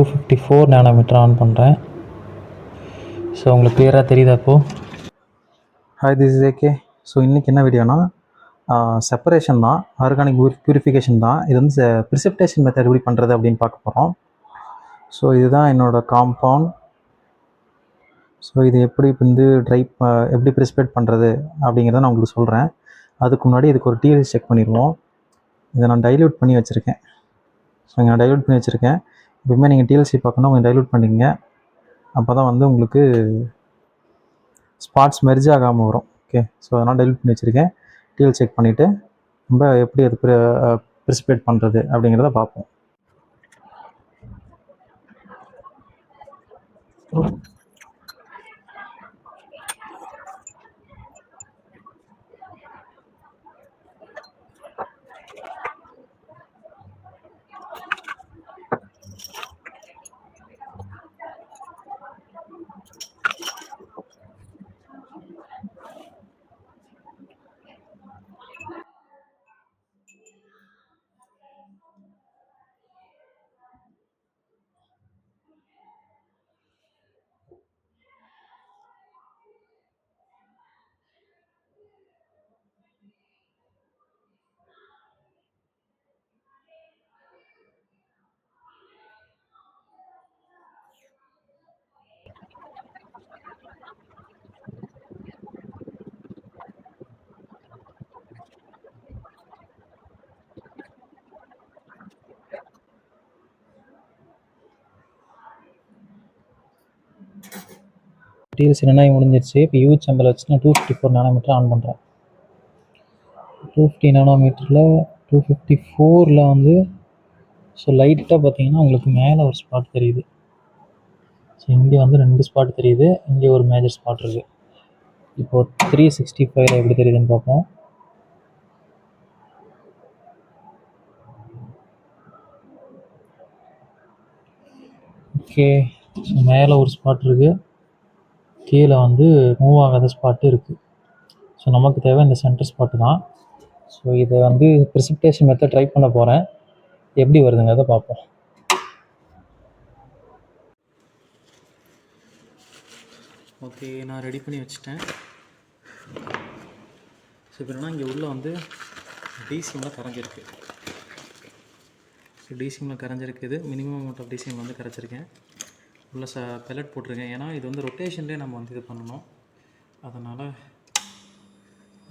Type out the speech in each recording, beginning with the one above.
254 nanometre on பண்ணுறேன். So உங்களுக்கு கிளியராக தெரியுதா இப்போது? Hi, this is AK. So இன்றைக்கி என்ன வீடியோனா செப்பரேஷன் தான், ஆர்கானிக் பியூரிஃபிகேஷன் தான். இது வந்து ப்ரிசிப்டேஷன் மெத்தட் எப்படி பண்ணுறது அப்படின்னு பார்க்க போகிறோம். ஸோ இதுதான் என்னோடய காம்பவுண்ட். ஸோ இது எப்படி வந்து எப்படி ப்ரிசிபேட் பண்ணுறது அப்படிங்கிறத நான் உங்களுக்கு சொல்கிறேன். அதுக்கு முன்னாடி இதுக்கு ஒரு டிஎல்சி செக் பண்ணிடுவோம். இதை நான் டைல்யூட் பண்ணி வச்சுருக்கேன். ஸோ இங்கே நான் டைல்யூட் பண்ணி வச்சுருக்கேன். எப்பவுமே நீங்கள் டிஎல்சி பார்க்கணும், கொஞ்சம் டைல்யூட் பண்ணிக்கங்க. அப்போ தான் வந்து உங்களுக்கு ஸ்பாட்ஸ் மெர்ஜ் ஆகாமல் வரும். ஓகே, ஸோ அதனால் டைல்யூட் பண்ணி வச்சுருக்கேன். டிஎல் செக் பண்ணிவிட்டு நம்ம எப்படி அது ப்ரிசிபேட் பண்ணுறது அப்படிங்கிறத பார்ப்போம். டிஎல்சி ரெண்டாகி முடிஞ்சிருச்சு. இப்போ யூஹெச்எம்பில் வச்சு நான் 254 நானோமீட்டர் ஆன் பண்ணுறேன். 250 நானோமீட்டரில் 254 வந்து ஸோ லைட்டாக பார்த்தீங்கன்னா உங்களுக்கு மேலே ஒரு ஸ்பாட் தெரியுது. ஸோ இங்கே வந்து 2 ஸ்பாட் தெரியுது, இங்கே ஒரு மேஜர் ஸ்பாட் இருக்குது. இப்போது 365 எப்படி தெரியுதுன்னு பார்ப்போம். ஓகே, ஸோ மேலே ஒரு ஸ்பாட் இருக்குது, கீழே வந்து மூவ் ஆகாத ஸ்பாட்டு இருக்குது. ஸோ நமக்கு தேவை இந்த சென்டர் ஸ்பாட்டு தான். ஸோ இதை வந்து ப்ரிசிப்டேஷன் மெத்தட் ட்ரை பண்ண போகிறேன். எப்படி வருதுங்கிறத பார்ப்போம். ஓகே, நான் ரெடி பண்ணி வச்சுட்டேன். ஸோ இப்போ என்னன்னா இங்கே உள்ளே வந்து டிசிஎம்மில் கரைஞ்சிருக்கு. ஸோ டிசிஎம்மில் கரைஞ்சிருக்குது, மினிமம் அமௌண்ட் ஆஃப் டிசிஎம் வந்து கரைச்சிருக்கேன். உள்ள பெல்லட் போட்டிருக்கேன். ஏன்னா இது வந்து ரொட்டேஷன்லேயே நம்ம வந்து இது பண்ணணும். அதனால்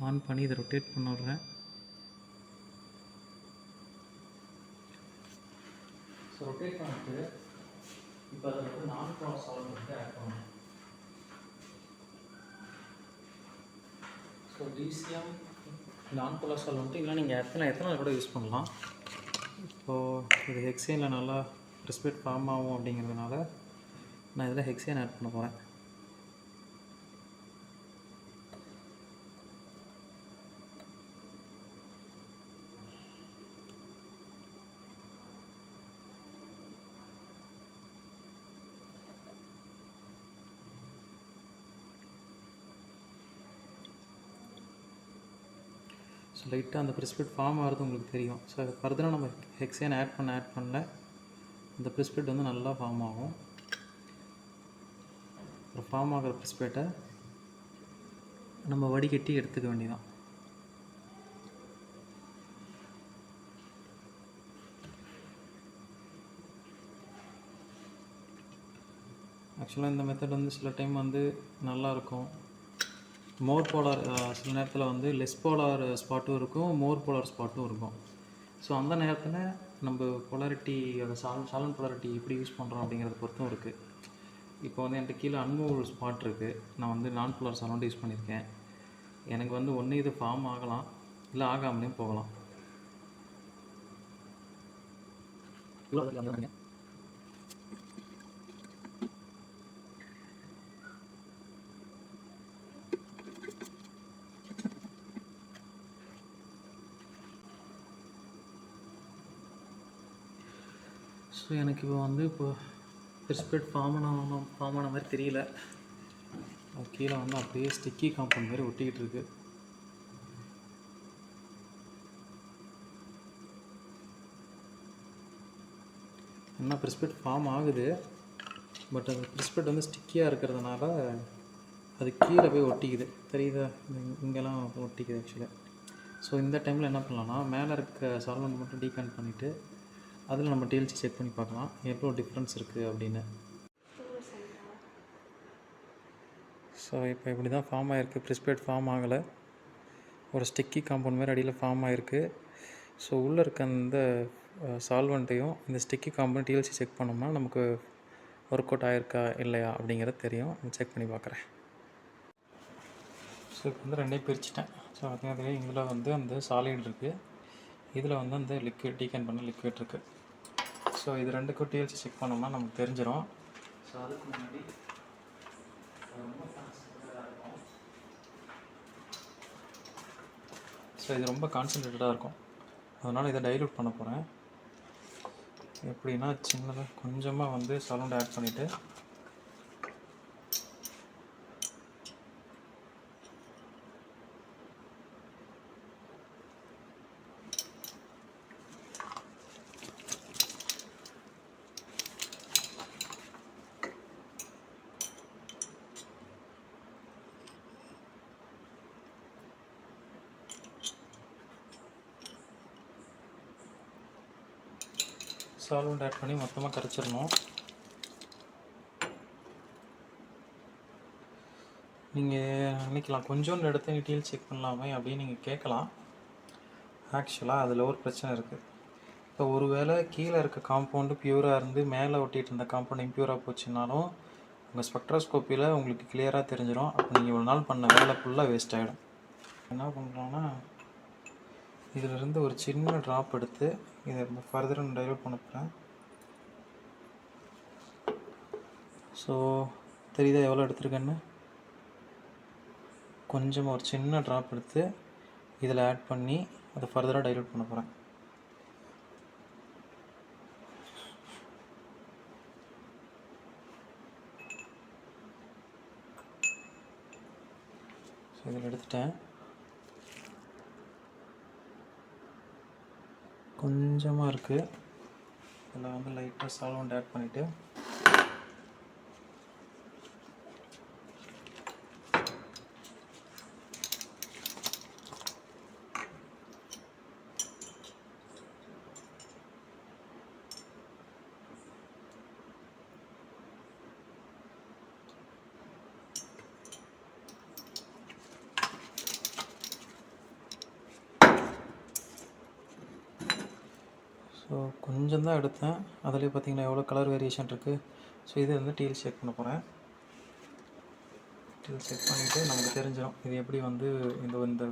ஆன் பண்ணி இதை ரொட்டேட் பண்ண விட்றேன். ஸோ ரொட்டேட் பண்ணிட்டு இப்போ அதில் வந்து நான் சால்வ் வந்து ஆட் பண்ணணும். ஸோ டிசிஎம் நான் சால்வ் வந்துட்டு இல்லை நீங்கள் எத்தனை கூட யூஸ் பண்ணலாம். இப்போது இது ஹெக்ஸேனில் நல்லா ப்ரிசிபேட் ஃபார்ம் ஆகும் அப்படிங்கிறதுனால நான் இதில் ஹெக்ஸேன் ஆட் பண்ண போகிறேன். ஸோ லைட்டாக அந்த ப்ரிசிபேட் ஃபார்ம் ஆகிறது உங்களுக்கு தெரியும். ஸோ அது ஃபர்தராக நம்ம ஹெக்ஸேன் ஆட் பண்ணல இந்த ப்ரிசிபேட் வந்து நல்லா ஃபார்ம் ஆகும். அப்புறம் ஃபார்ம் ஆகிற ப்ரிசிபேட்டை நம்ம வடிகட்டி எடுத்துக்க வேண்டியதான். ஆக்சுவலாக இந்த மெத்தட் வந்து சில டைம் வந்து நல்லாயிருக்கும். மோர் போலார் சில நேரத்தில் வந்து லெஸ் போலார் ஸ்பாட்டும் இருக்கும், மோர் போலார் ஸ்பாட்டும் இருக்கும். ஸோ அந்த நேரத்தில் நம்ம பொலாரிட்டி அந்த சாலன் பொலாரிட்டி எப்படி யூஸ் பண்ணுறோம் அப்படிங்கிறத பொறுத்தும் இருக்குது. இப்போ வந்து என்கிட்ட கீழே அன்மூவ் ஸ்பாட் இருக்குது. நான் வந்து நான் போலார் சாலண்ட் யூஸ் பண்ணியிருக்கேன். எனக்கு வந்து ஒன்று இது ஃபார்ம் ஆகலாம், இல்லை ஆகாமலேயும் போகலாம். ஸோ எனக்கு இப்போ வந்து ப்ரிசிபேட் ஃபார்ம் ஆன மாதிரி தெரியல. கீழே வந்து அப்படியே ஸ்டிக்கி காம்பவுண்ட் மாதிரி ஒட்டிக்கிட்டு இருக்கு. என்ன ப்ரிஸ்பெட் ஃபார்ம் ஆகுது, பட் அந்த ப்ரிஸ்பெட் வந்து ஸ்டிக்கியாக இருக்கிறதுனால அது கீழே போய் ஒட்டிக்குது. தெரியுதா? இங்கெல்லாம் ஒட்டிக்குது ஆக்சுவலாக. ஸோ இந்த டைமில் என்ன பண்ணலான்னா, மேலே இருக்க சால்வெண்ட் மட்டும் டீகன் பண்ணிவிட்டு அதில் நம்ம டிஎல்சி செக் பண்ணி பார்க்கலாம் எவ்வளோ டிஃப்ரென்ஸ் இருக்குது அப்படின்னு. ஸோ இப்போ இப்படி தான் ஃபார்ம் ஆகிருக்கு. ப்ரிஸ்பெட் ஃபார்ம் ஆகலை, ஒரு ஸ்டிக்கி காம்பவுண்ட் மாதிரி அடியில் ஃபார்ம் ஆகிருக்கு. ஸோ உள்ளே இருக்க அந்த சால்வெண்ட்டையும் இந்த ஸ்டிக்கி காம்பவுண்ட் டிஎல்சி செக் பண்ணோம்னா நமக்கு ஒர்க் அவுட் ஆகிருக்கா இல்லையா அப்படிங்கிறது தெரியும். செக் பண்ணி பார்க்குறேன். ஸோ இப்போ வந்து ரெண்டையும் பிரிச்சுட்டேன். ஸோ அதே இதில் வந்து அந்த சாலிட் இருக்குது, இதில் வந்து அந்த லிக்விட் டீகன் பண்ண லிக்விட் இருக்குது. ஸோ இது ரெண்டுக்கும் டிஎல்சி செக் பண்ணோம்னா நமக்கு தெரிஞ்சிடும். ஸோ அதுக்கு முன்னாடி ஸோ இது ரொம்ப கான்சன்ட்ரேட்டடாக இருக்கும், அதனால் இதை டைல்யூட் பண்ண போகிறேன். எப்படின்னா சின்னதாக கொஞ்சமாக வந்து சால்வெண்ட் ஆட் பண்ணிவிட்டு சால்வெண்ட் ஆட் பண்ணி மொத்தமாக கரைச்சிடணும். நீங்கள் நினைக்கலாம் கொஞ்சோண்டு எடுத்து நீ டிஎல் செக் பண்ணலாமே அப்படின்னு நீங்கள் கேட்கலாம். ஆக்சுவலாக அதில் ஒரு பிரச்சனை இருக்குது. இப்போ ஒருவேளை கீழே இருக்க காம்பவுண்டு பியூராக இருந்து மேலே ஒட்டிகிட்டு இருந்த காம்பவுண்ட் இம்ப்யூராக போச்சுன்னாலும் உங்கள் ஸ்பெக்ட்ரோஸ்கோப்பியில் உங்களுக்கு கிளியராக தெரிஞ்சிடும். அப்போ நீங்கள் இவ்வளோ நாள் பண்ண வேலை ஃபுல்லாக வேஸ்ட் ஆகிடும். என்ன பண்ணுறோன்னா, இதிலிருந்து ஒரு சின்ன ட்ராப் எடுத்து இதை ஃபர்தராக டைல்யூட் பண்ண போகிறேன். ஸோ தெரியுதா எவ்வளோ எடுத்துருக்கேன்னு? கொஞ்சமாக ஒரு சின்ன ட்ராப் எடுத்து இதில் ஆட் பண்ணி அதை ஃபர்தராக டைல்யூட் பண்ண போகிறேன். ஸோ இதில் எடுத்துட்டேன். கொஞ்சமாக இருக்குது, இதில் வந்து லைட்டாக சால்வெண்ட் ஆட் பண்ணிவிட்டு ஸோ கொஞ்சம் தான் எடுத்தேன், அதிலே பார்த்திங்கன்னா எவ்வளோ கலர் வேரியேஷன் இருக்குது. ஸோ இது வந்து டிஎல் செக் பண்ண போகிறேன். டிஎல் செக் பண்ணிவிட்டு நமக்கு தெரிஞ்சிடும் இது எப்படி வந்து இந்த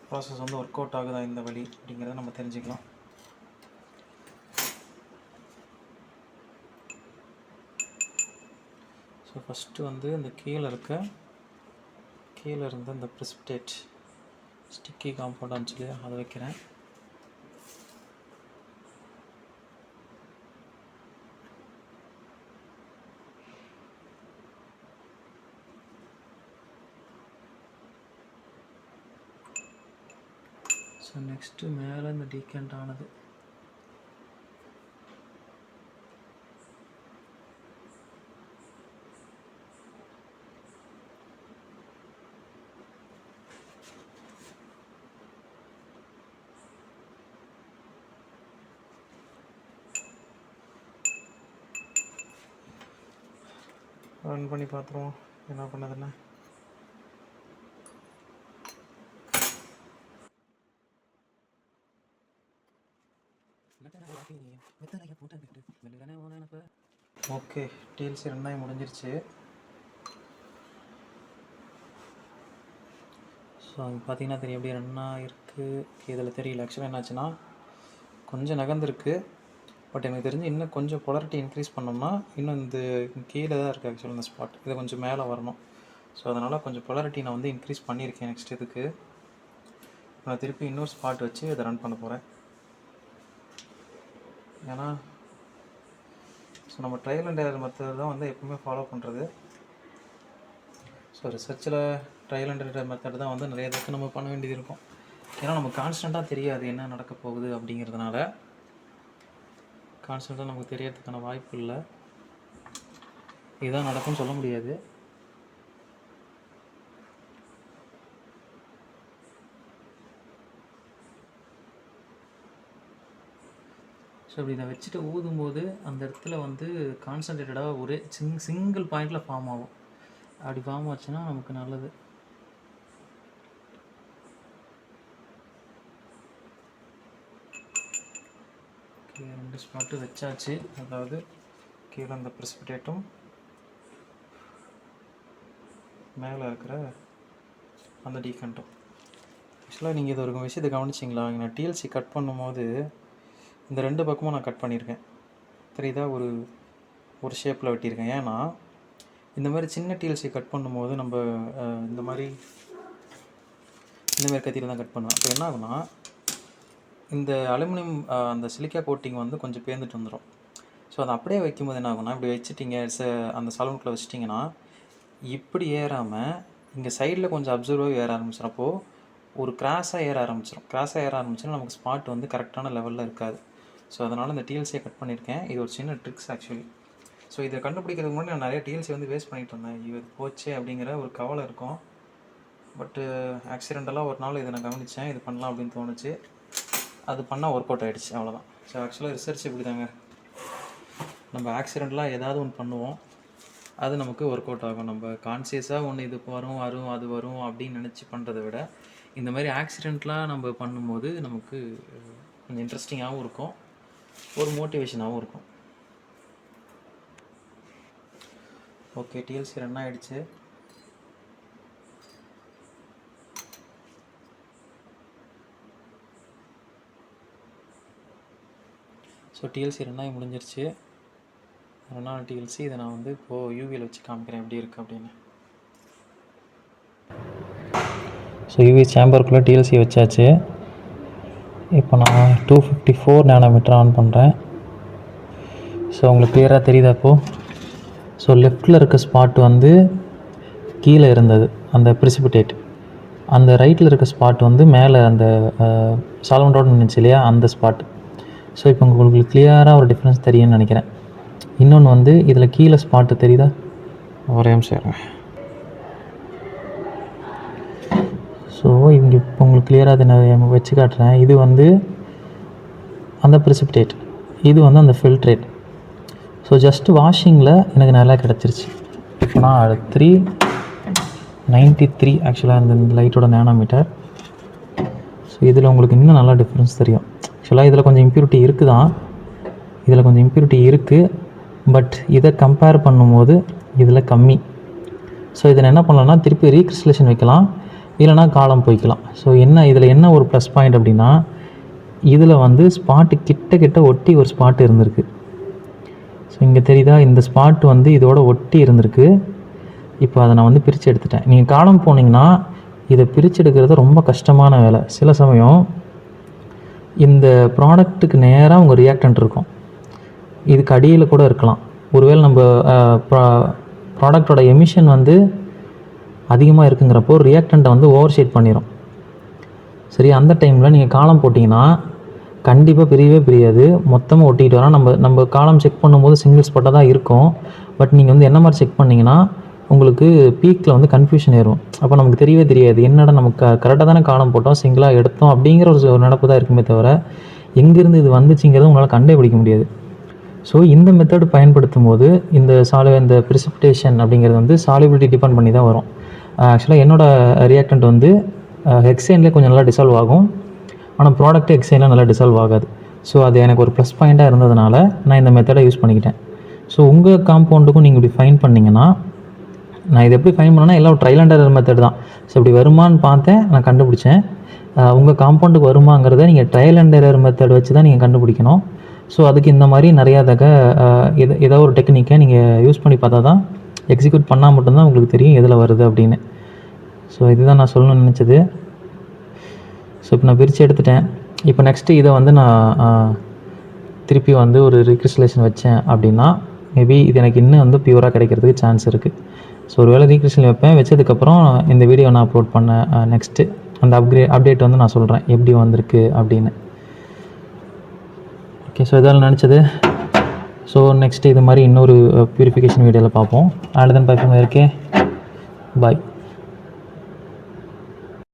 ப்ராசஸ் வந்து ஒர்க் அவுட் ஆகுதா இந்த வழி அப்படிங்கிறத நம்ம தெரிஞ்சுக்கலாம். ஸோ ஃபஸ்ட்டு வந்து இந்த கீழே இருந்து இந்த ப்ரிசிபிடேட் ஸ்டிக்கி காம்பவுண்ட் சொல்லி அதை வைக்கிறேன். ஸோ நெக்ஸ்ட்டு மேலே இந்த டீகண்ட் ஆனது ரன் பண்ணி பார்த்துருவோம் என்ன பண்ணதுன்னு. ஓகே, டிஎல்சி ரெண்டாயிரம் முடிஞ்சிருச்சு. ஸோ அது பார்த்தீங்கன்னா தெரியும் எப்படி ரன்னாக இருக்குது. இதில் தெரியல ஆக்சுவலாக என்னாச்சுன்னா கொஞ்சம் நகர்ந்துருக்கு, பட் எனக்கு தெரிஞ்சு இன்னும் கொஞ்சம் பொலாரிட்டி இன்க்ரீஸ் பண்ணோம்னா இன்னும் இந்த கீழே தான் இருக்குது ஆக்சுவலாக இந்த ஸ்பாட், இதை கொஞ்சம் மேலே வரணும். ஸோ அதனால் கொஞ்சம் பொலாரிட்டி நான் வந்து இன்க்ரீஸ் பண்ணியிருக்கேன். நெக்ஸ்ட் இதுக்கு நான் திருப்பி இன்னொரு ஸ்பாட் வச்சு இதை ரன் பண்ண போகிறேன். ஏன்னா ஸோ நம்ம ட்ரையல் அண்ட் எரர் மெத்தட் தான் வந்து எப்பவுமே ஃபாலோ பண்ணுறது. ஸோ ரிசர்ச்சில் ட்ரையல் அண்ட் எரர் மெத்தட் தான் வந்து நிறைய இதுக்கு நம்ம பண்ண வேண்டியது இருக்கும். ஏன்னா நமக்கு கான்ஸ்டண்ட்டாக தெரியாது என்ன நடக்க போகுது அப்படிங்கிறதுனால. கான்ஸ்டண்ட்டாக நமக்கு தெரியறதுக்கான வாய்ப்பு இல்லை. இதுதான் நடக்கும்னு சொல்ல முடியாது. ஸோ அப்படி இதை வச்சுட்டு ஊதும்போது அந்த இடத்துல வந்து கான்சன்ட்ரேட்டடாக ஒரே சிங்கிள் பாயிண்டில் ஃபார்ம் ஆகும். அப்படி ஃபார்ம் ஆச்சுன்னா நமக்கு நல்லது. ஓகே, 2 ஸ்பாட்டு வச்சாச்சு. அதாவது கீழே அந்த ப்ரெசிபிடேட்டும் மேலே இருக்கிற அந்த டீகண்டும். ஆக்சுவலாக நீங்கள் இது ஒரு விஷயத்தை கவனிச்சிங்களா? நான் டிஎல்சி கட் பண்ணும்போது இந்த 2 பக்கமும் நான் கட் பண்ணியிருக்கேன். தெரியுதா? ஒரு ஷேப்பில் வெட்டியிருக்கேன். ஏன்னா இந்த மாதிரி சின்ன டிஎல்சி கட் பண்ணும்போது நம்ம இந்த மாதிரி கத்தியில் தான் கட் பண்ணுவேன். அப்போ என்ன ஆகுனா இந்த அலுமினியம் அந்த சிலிக்கா கோட்டிங் வந்து கொஞ்சம் பேர்ந்துட்டு வந்துடும். ஸோ அதை அப்படியே வைக்கும்போது என்ன ஆகுனா, இப்படி வச்சுட்டிங்க அந்த சாலூனுக்குள்ளே வச்சிட்டிங்கன்னா இப்படி ஏறாமல் இங்கே சைடில் கொஞ்சம் அப்சர்வாக ஏற ஆரம்பிச்சிடும். அப்போது ஒரு கிராஸாக ஏற ஆரம்பிச்சிடும். நமக்கு ஸ்பாட் வந்து கரெக்டான லெவலில் இருக்காது. ஸோ அதனால் இந்த டிஎல்சியை கட் பண்ணியிருக்கேன். இது ஒரு சின்ன ட்ரிக்ஸ் ஆக்சுவலி. ஸோ இதை கண்டுபிடிக்கிறதுக்கு முன்னாடி நான் நிறைய டிஎல்சி வந்து வேஸ்ட் பண்ணிட்டு இருந்தேன். இது போச்சே அப்படிங்கிற ஒரு கவலை இருக்கும். பட்டு ஆக்சிடெண்டலாக ஒரு நாள் இதை நான் கவனித்தேன். இது பண்ணலாம் அப்படின்னு தோணுச்சு. அது பண்ணால் ஒர்க் அவுட் ஆகிடுச்சு, அவ்வளோதான். ஸோ ஆக்சுவலாக ரிசர்ச் இப்படி தாங்க. நம்ம ஆக்சிடெண்டலாக ஏதாவது ஒன்று பண்ணுவோம், அது நமக்கு ஒர்க் அவுட் ஆகும். நம்ம கான்சியஸாக ஒன்று இது வரும் அது வரும் அப்படின்னு நினச்சி பண்ணுறதை விட இந்த மாதிரி ஆக்சிடெண்ட்லாம் நம்ம பண்ணும்போது நமக்கு கொஞ்சம் இன்ட்ரெஸ்டிங்காகவும் இருக்கும், ஒரு மோட்டிவேஷனாகவும் இருக்கும். ஓகே, டிஎல்சி ரன் ஆகிடுச்சு. ஸோ டிஎல்சி ரன் ஆகி முடிஞ்சிருச்சு. ரன் ஆன டிஎல்சி இதை நான் வந்து இப்போது யூவியில் வச்சு காமிக்கிறேன் எப்படி இருக்குது அப்படின்னு. ஸோ யூவி சேம்பருக்குள்ளே டிஎல்சி வச்சாச்சு. இப்போ நான் 254 நேனோமீட்டர் ஆன் பண்ணுறேன். ஸோ உங்களுக்கு கிளியராக தெரியுதா இப்போது? ஸோ லெஃப்டில் இருக்க ஸ்பாட் வந்து கீழே இருந்தது அந்த ப்ரிசிபிடேட், அந்த ரைட்டில் இருக்க ஸ்பாட் வந்து மேலே அந்த சாலமன் நினச்சி இல்லையா, அந்த ஸ்பாட். ஸோ இப்போ உங்களுக்கு கிளியராக ஒரு டிஃப்ரென்ஸ் தெரியும்னு நினைக்கிறேன். இன்னொன்று வந்து இதில் கீழே ஸ்பாட்டு தெரியுதா? ஒரே நிமிஷம். ஸோ இங்கே இப்போ உங்களுக்கு கிளியராக அதை நான் வச்சு காட்டுறேன். இது வந்து அந்த ப்ரிசிபிடேட், இது வந்து அந்த ஃபில்ட்ரேட். ஸோ ஜஸ்ட் வாஷிங்கில் எனக்கு நல்லா கிடச்சிருச்சு. இப்போ நான் 393 ஆக்சுவலாக இந்த லைட்டோட நேனோமீட்டர். ஸோ இதில் உங்களுக்கு இன்னும் நல்லா டிஃப்ரென்ஸ் தெரியும். ஆக்சுவலாக இதில் கொஞ்சம் இம்ப்யூரிட்டி இருக்குது, பட் இதை கம்பேர் பண்ணும்போது இதில் கம்மி. ஸோ இதில் என்ன பண்ணலாம்னா திருப்பி ரீக்ரிஸ்டலேஷன் வைக்கலாம், இல்லைனா காலம் போய்க்கலாம். ஸோ இதில் என்ன ஒரு ப்ளஸ் பாயிண்ட் அப்படின்னா, இதில் வந்து ஸ்பாட்டு கிட்ட ஒட்டி ஒரு ஸ்பாட் இருந்திருக்கு. ஸோ இங்கே தெரியுதா, இந்த ஸ்பாட் வந்து இதோட ஒட்டி இருந்திருக்கு. இப்போ அதை நான் வந்து பிரித்து எடுத்துட்டேன். நீங்கள் காலம் போனீங்கன்னா இதை பிரித்து எடுக்கிறது ரொம்ப கஷ்டமான வேலை. சில சமயம் இந்த ப்ராடக்ட்டுக்கு நேராக உங்கள் ரியாக்டன்ட் இருக்கும், இதுக்கு அடியில் கூட இருக்கலாம். ஒருவேளை நம்ம ப்ராடக்டோட எமிஷன் வந்து அதிகமாக இருக்குங்கிறப்போ ரியாக்டண்ட்டை வந்து ஓவர் ஷேட் பண்ணிடும். சரி, அந்த டைமில் நீங்கள் காலம் போட்டிங்கன்னா கண்டிப்பாக பிரியாது, மொத்தமாக ஒட்டிக்கிட்டு வரோம். நம்ம காலம் செக் பண்ணும்போது சிங்கிள் ஸ்பாட்டாக தான் இருக்கும். பட் நீங்கள் வந்து என்ன மாதிரி செக் பண்ணிங்கன்னா உங்களுக்கு பீக்கில் வந்து கன்ஃபியூஷன் ஏறும். அப்போ நமக்கு தெரியவே தெரியாது, என்னடா நமக்கு கரெக்டாக தானே காலம் போட்டோம், சிங்கிளாக எடுத்தோம் அப்படிங்கிற ஒரு நடப்பு தான் இருக்குமே தவிர எங்கேருந்து இது வந்துச்சுங்கிறது உங்களால் கண்டுபிடிக்க முடியாது. ஸோ இந்த மெத்தட் பயன்படுத்தும் போது இந்த ப்ரிசிபிடேஷன் அப்படிங்கிறது வந்து சாலிபிலிட்டி டிபெண்ட் பண்ணி தான் வரும். ஆக்சுவலாக என்னோடய ரியாக்டன்ட் வந்து ஹெக்ஸைன்லேயே கொஞ்சம் நல்லா டிசால்வ் ஆகும், ஆனால் ப்ராடக்ட்டு ஹெக்ஸைனில் நல்லா டிசால்வ் ஆகாது. ஸோ அது எனக்கு ஒரு ப்ளஸ் பாயிண்ட்டாக இருந்ததுனால நான் இந்த மெத்தடை யூஸ் பண்ணிக்கிட்டேன். ஸோ உங்கள் காம்பவுண்டுக்கும் நீங்கள் இப்படி ஃபைன் பண்ணிங்கன்னா, நான் இது எப்படி ஃபைன் பண்ணேன்னா எல்லாம் ட்ரையல் அண்ட் எரர் மெத்தட் தான். ஸோ இப்படி வருமானு பார்த்தேன், நான் கண்டுபிடிச்சேன். உங்கள் காம்பவுண்டுக்கு வருமாங்கிறத நீங்கள் ட்ரையல் அண்ட் எரர் மெத்தட் வச்சு தான் நீங்கள் கண்டுபிடிக்கணும். ஸோ அதுக்கு இந்த மாதிரி நிறையா ஏதோ ஒரு டெக்னிக்கை நீங்கள் யூஸ் பண்ணி பார்த்தா தான், எக்ஸிக்யூட் பண்ணால் மட்டும்தான் உங்களுக்கு தெரியும் எதில் வருது அப்படின்னு. ஸோ இதுதான் நான் சொல்லணும்னு நினச்சது. ஸோ இப்போ நான் பிரித்து எடுத்துட்டேன். இப்போ நெக்ஸ்ட்டு இதை வந்து நான் திருப்பி வந்து ஒரு ரீக்ரிஸ்டலேஷன் வச்சேன் அப்படின்னா மேபி இது எனக்கு இன்னும் வந்து பியூராக கிடைக்கிறதுக்கு சான்ஸ் இருக்குது. ஸோ ஒரு வேளை ரீக்ரிஸ்டலேஷன் வைப்பேன், வச்சதுக்கப்புறம் இந்த வீடியோ நான் அப்லோட் பண்ணேன். நெக்ஸ்ட்டு அந்த அப்டேட் வந்து நான் சொல்கிறேன் எப்படி வந்திருக்கு அப்படின்னு. ஓகே, ஸோ இதால் நினச்சது ஸோ நெக்ஸ்ட்டு இது மாதிரி இன்னொரு ப்யூரிஃபிகேஷன் வீடியோவில் பார்ப்போம். அவ்வளோதான், பை ஃப்ரம் இருக்கே, பாய்.